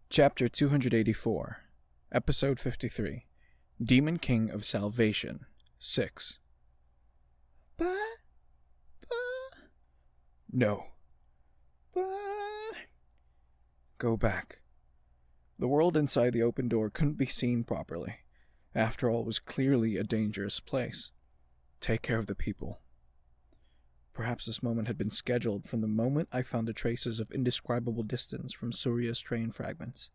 Chapter 284, Episode 53, Demon King of Salvation, 6. No. Go back. The world inside the open door couldn't be seen properly. After all, it was clearly a dangerous place. Take care of the people. Perhaps this moment had been scheduled from the moment I found the traces of indescribable distance from Surya's train fragments.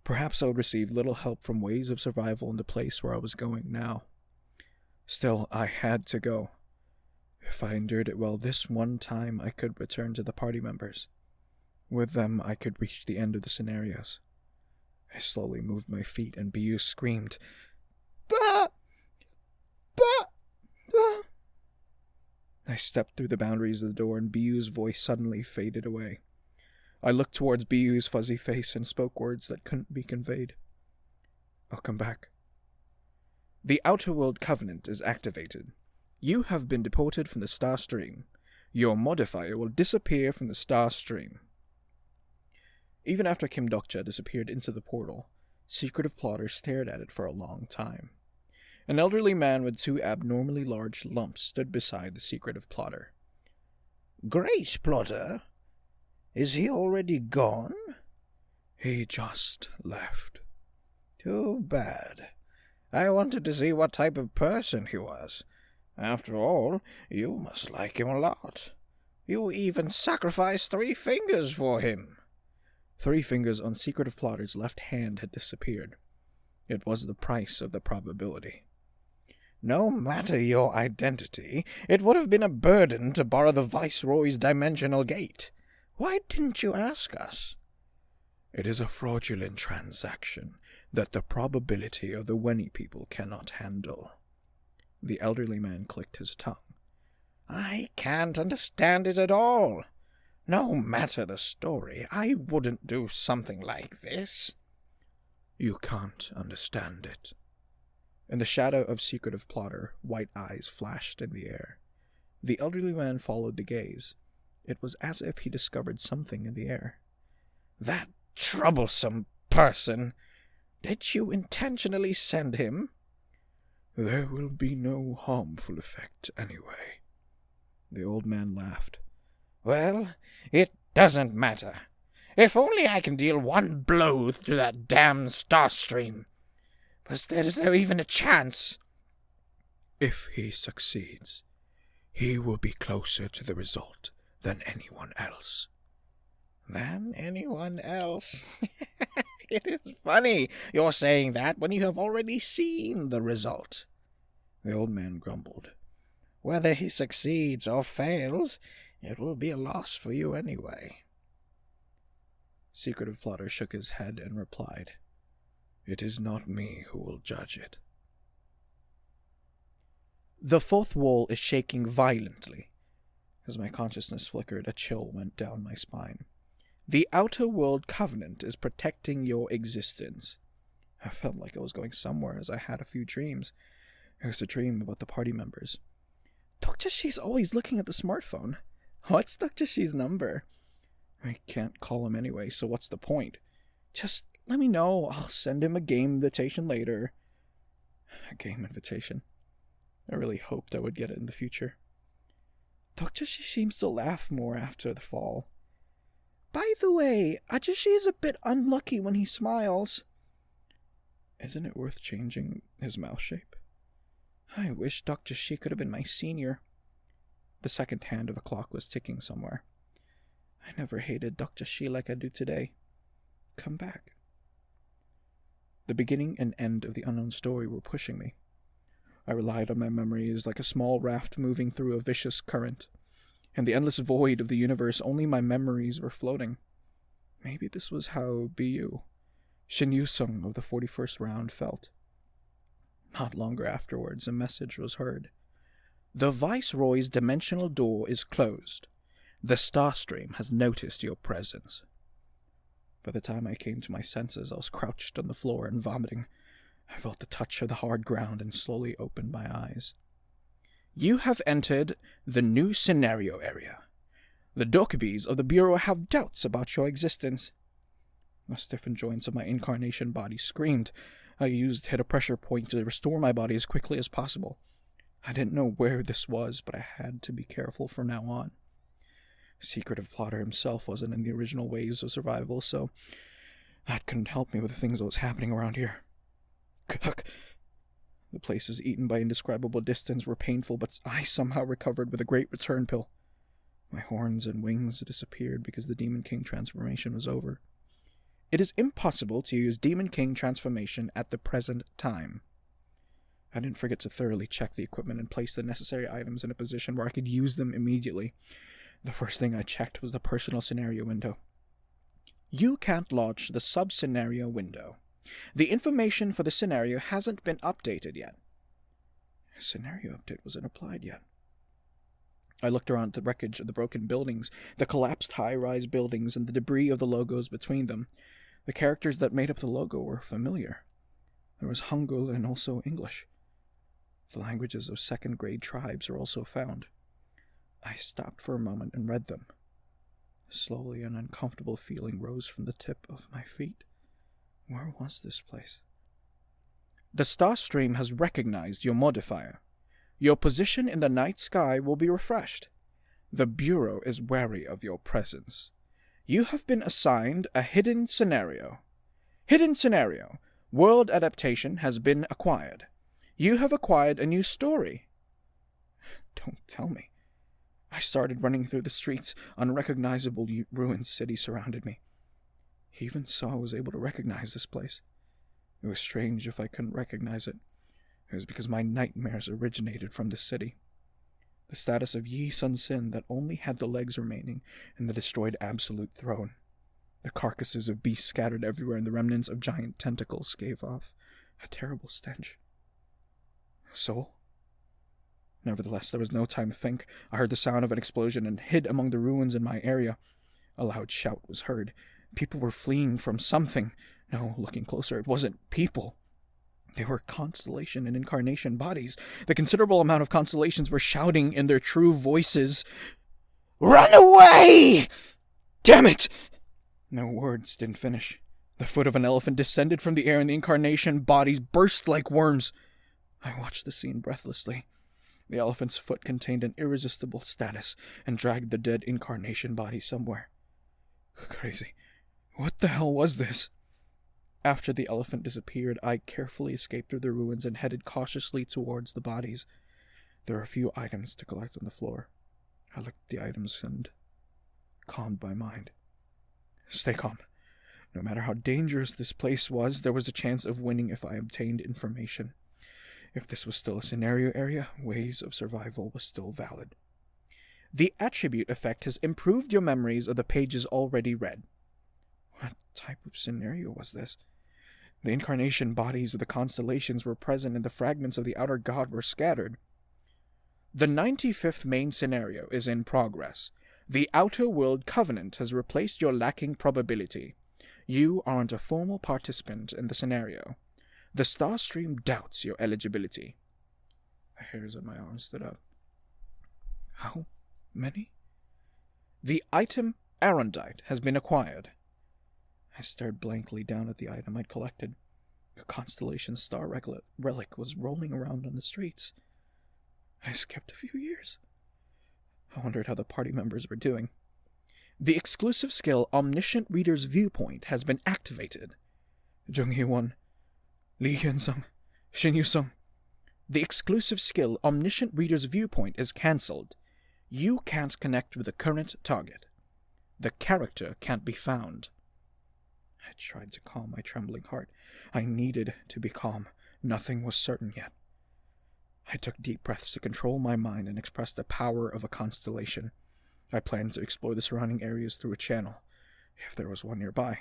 Perhaps I would receive little help from ways of survival in the place where I was going now. Still, I had to go. If I endured it well this one time, I could return to the party members. With them, I could reach the end of the scenarios. I slowly moved my feet, and Biu screamed, "Bah! Bah! Bah!" I stepped through the boundaries of the door, and Biu's voice suddenly faded away. I looked towards Biu's fuzzy face and spoke words that couldn't be conveyed. "I'll come back." The Outer World Covenant is activated. You have been deported from the Star Stream. Your modifier will disappear from the Star Stream. Even after Kim Dokja disappeared into the portal, Secretive Plotter stared at it for a long time. An elderly man with two abnormally large lumps stood beside the Secretive Plotter. "Great, Plotter. Is he already gone?" "He just left." "Too bad. I wanted to see what type of person he was. After all, you must like him a lot. You even sacrificed 3 fingers for him." 3 fingers on Secretive Plotter's left hand had disappeared. It was the price of the probability. "No matter your identity, it would have been a burden to borrow the Viceroy's dimensional gate. Why didn't you ask us?" "It is a fraudulent transaction that the probability of the Weni people cannot handle." The elderly man clicked his tongue. "I can't understand it at all. No matter the story, I wouldn't do something like this." "You can't understand it." In the shadow of Secretive Plotter, white eyes flashed in the air. The elderly man followed the gaze. It was as if he discovered something in the air. "That troublesome person! Did you intentionally send him?" "There will be no harmful effect anyway." The old man laughed. "Well, it doesn't matter. If only I can deal one blow through that damn Starstream. But is there even a chance?" "If he succeeds, he will be closer to the result than anyone else." "Than anyone else?" It is funny you're saying that when you have already seen the result." The old man grumbled. "Whether he succeeds or fails, it will be a loss for you anyway." Secretive Plotter shook his head and replied, "It is not me who will judge it." The fourth wall is shaking violently. As my consciousness flickered, a chill went down my spine. The Outer World Covenant is protecting your existence. I felt like I was going somewhere as I had a few dreams. There was a dream about the party members. Dokja, she's always looking at the smartphone. What's Dokja Shi's number? I can't call him anyway, so what's the point? Just let me know. I'll send him a game invitation later. A game invitation? I really hoped I would get it in the future. Dokja Shi seems to laugh more after the fall. By the way, Ajushi is a bit unlucky when he smiles. Isn't it worth changing his mouth shape? I wish Dokja Shi could have been my senior. The second hand of a clock was ticking somewhere. I never hated Dokja Shi like I do today. Come back. The beginning and end of the unknown story were pushing me. I relied on my memories like a small raft moving through a vicious current. In the endless void of the universe, only my memories were floating. Maybe this was how Biu, Shin Yu-sung of the 41st round, felt. Not longer afterwards, a message was heard. The Viceroy's dimensional door is closed. The Starstream has noticed your presence. By the time I came to my senses, I was crouched on the floor and vomiting. I felt the touch of the hard ground and slowly opened my eyes. You have entered the new scenario area. The Dokubis of the Bureau have doubts about your existence. The stiffened joints of my incarnation body screamed. I hit a pressure point to restore my body as quickly as possible. I didn't know where this was, but I had to be careful from now on. Secretive Plotter himself wasn't in the original waves of survival, so that couldn't help me with the things that was happening around here. Cook. The places eaten by indescribable distance were painful, but I somehow recovered with a great return pill. My horns and wings disappeared because the Demon King transformation was over. It is impossible to use Demon King transformation at the present time. I didn't forget to thoroughly check the equipment and place the necessary items in a position where I could use them immediately. The first thing I checked was the personal scenario window. You can't launch the sub-scenario window. The information for the scenario hasn't been updated yet. A scenario update wasn't applied yet. I looked around at the wreckage of the broken buildings, the collapsed high-rise buildings, and the debris of the logos between them. The characters that made up the logo were familiar. There was Hangul and also English. The languages of second-grade tribes were also found. I stopped for a moment and read them. Slowly, an uncomfortable feeling rose from the tip of my feet. Where was this place? The star stream has recognized your modifier. Your position in the night sky will be refreshed. The Bureau is wary of your presence. You have been assigned a hidden scenario. Hidden scenario. World adaptation has been acquired. You have acquired a new story. Don't tell me. I started running through the streets. Unrecognizable ruined city surrounded me. Even so, I was able to recognize this place. It was strange if I couldn't recognize it. It was because my nightmares originated from this city. The status of Yi Sun Sin that only had the legs remaining and the destroyed absolute throne. The carcasses of beasts scattered everywhere and the remnants of giant tentacles gave off a terrible stench. Soul? Nevertheless, there was no time to think. I heard the sound of an explosion and hid among the ruins in my area. A loud shout was heard. People were fleeing from something. No, looking closer, it wasn't people. They were constellation and incarnation bodies. The considerable amount of constellations were shouting in their true voices, "Run away! Damn it!" No words didn't finish. The foot of an elephant descended from the air and the incarnation bodies burst like worms. I watched the scene breathlessly. The elephant's foot contained an irresistible status and dragged the dead incarnation body somewhere. Crazy. What the hell was this? After the elephant disappeared, I carefully escaped through the ruins and headed cautiously towards the bodies. There were a few items to collect on the floor. I looked at the items and calmed my mind. Stay calm. No matter how dangerous this place was, there was a chance of winning if I obtained information. If this was still a scenario area, ways of survival was still valid. The attribute effect has improved your memories of the pages already read. What type of scenario was this? The incarnation bodies of the constellations were present and the fragments of the outer god were scattered. The 95th main scenario is in progress. The Outer World Covenant has replaced your lacking probability. You aren't a formal participant in the scenario. The star stream doubts your eligibility. The hairs on my arm stood up. How many? The item Arondite has been acquired. I stared blankly down at the item I'd collected. A constellation star relic was rolling around on the streets. I skipped a few years. I wondered how the party members were doing. The exclusive skill Omniscient Reader's Viewpoint has been activated. Jung-hee-won, Lee Hyun-sung, Shin Yu-sung. The exclusive skill Omniscient Reader's Viewpoint is cancelled. You can't connect with the current target. The character can't be found. I tried to calm my trembling heart. I needed to be calm. Nothing was certain yet. I took deep breaths to control my mind and express the power of a constellation. I planned to explore the surrounding areas through a channel, if there was one nearby.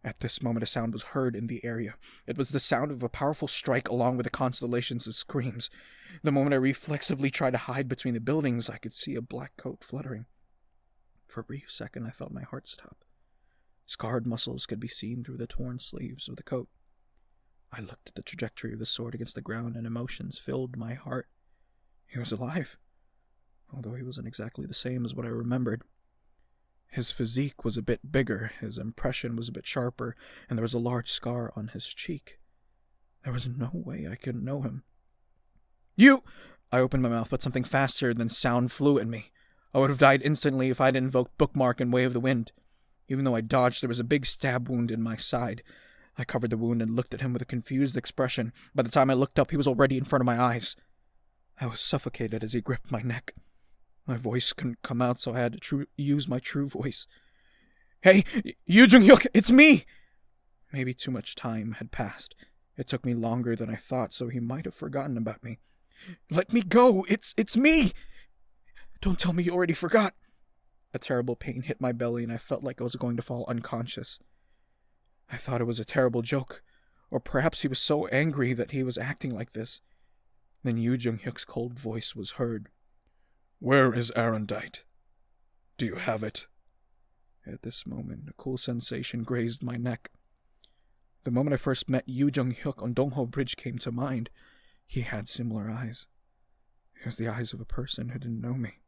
At this moment, a sound was heard in the area. It was the sound of a powerful strike along with the constellations' screams. The moment I reflexively tried to hide between the buildings, I could see a black coat fluttering. For a brief second, I felt my heart stop. Scarred muscles could be seen through the torn sleeves of the coat. I looked at the trajectory of the sword against the ground, and emotions filled my heart. He was alive, although he wasn't exactly the same as what I remembered. His physique was a bit bigger, his impression was a bit sharper, and there was a large scar on his cheek. There was no way I could know him. "You!" I opened my mouth, but something faster than sound flew at me. I would have died instantly if I hadn't invoked Bookmark and Way of the Wind. Even though I dodged, there was a big stab wound in my side. I covered the wound and looked at him with a confused expression. By the time I looked up, he was already in front of my eyes. I was suffocated as he gripped my neck. My voice couldn't come out, so I had to use my true voice. "Hey, Yu Jung-hyuk, it's me!" Maybe too much time had passed. It took me longer than I thought, so he might have forgotten about me. "Let me go! It's me! Don't tell me you already forgot!" A terrible pain hit my belly, and I felt like I was going to fall unconscious. I thought it was a terrible joke, or perhaps he was so angry that he was acting like this. Then Yu Jung-hyuk's cold voice was heard. "Where is Arendite? Do you have it?" At this moment, a cool sensation grazed my neck. The moment I first met Yu Jung-hyuk on Dongho Bridge came to mind. He had similar eyes. It was the eyes of a person who didn't know me.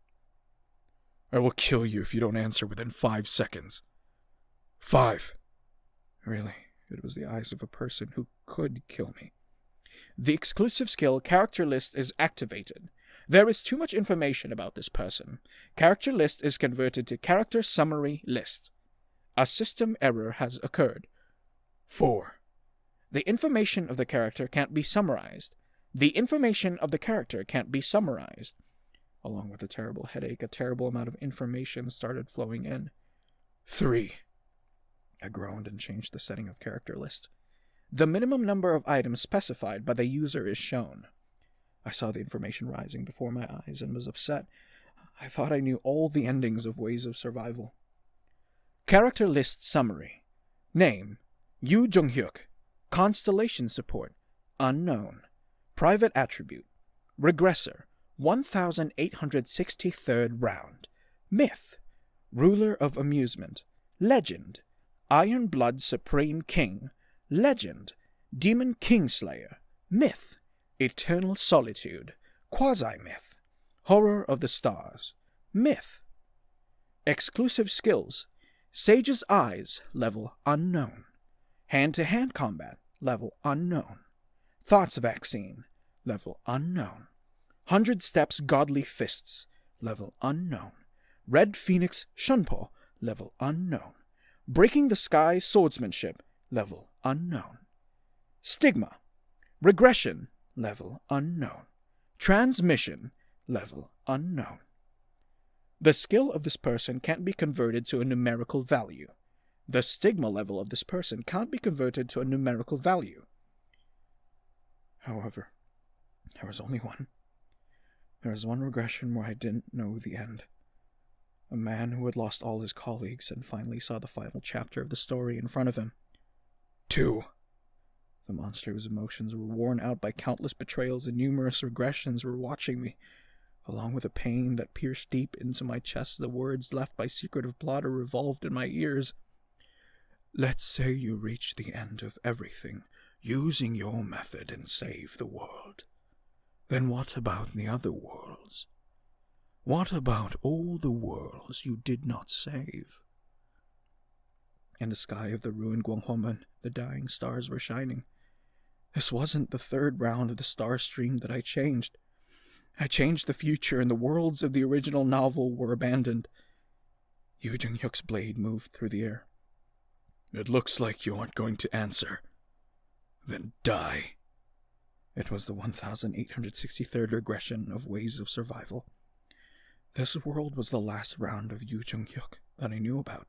"I will kill you if you don't answer within 5 seconds. 5. Really, it was the eyes of a person who could kill me. The exclusive skill Character List is activated. There is too much information about this person. Character List is converted to Character Summary List. A system error has occurred. 4. The information of the character can't be summarized. The information of the character can't be summarized. Along with a terrible headache, a terrible amount of information started flowing in. 3. I groaned and changed the setting of Character List. The minimum number of items specified by the user is shown. I saw the information rising before my eyes and was upset. I thought I knew all the endings of Ways of Survival. Character List Summary. Name: Yu Jung-hyuk. Constellation Support: Unknown. Private Attribute: Regressor, 1863rd Round. Myth: Ruler of Amusement. Legend: Iron Blood Supreme King. Legend: Demon Kingslayer. Myth: Eternal Solitude. Quasi-myth: Horror of the Stars. Myth. Exclusive Skills: Sage's Eyes, level unknown. Hand-to-hand combat, level unknown. Thoughts Vaccine, level unknown. 100 Steps Godly Fists, level unknown. Red Phoenix Shunpo, level unknown. Breaking the Sky Swordsmanship, level unknown. Stigma: Regression, level unknown. Transmission, level unknown. The skill of this person can't be converted to a numerical value. The stigma level of this person can't be converted to a numerical value. However, there was only one. There was one regression where I didn't know the end. A man who had lost all his colleagues and finally saw the final chapter of the story in front of him. 2. The monster whose emotions were worn out by countless betrayals and numerous regressions were watching me. Along with a pain that pierced deep into my chest, the words left by Secretive Plotter revolved in my ears. Let's say you reach the end of everything, using your method, and save the world. Then what about the other worlds? What about all the worlds you did not save? In the sky of the ruined Gwanghomen, the dying stars were shining. This wasn't the 3rd round of the star stream that I changed. I changed the future, and the worlds of the original novel were abandoned. Yu Jung-hyuk's blade moved through the air. It looks like you aren't going to answer. Then die. It was the 1863rd regression of Ways of Survival. This world was the last round of Yu Jung-hyuk that I knew about.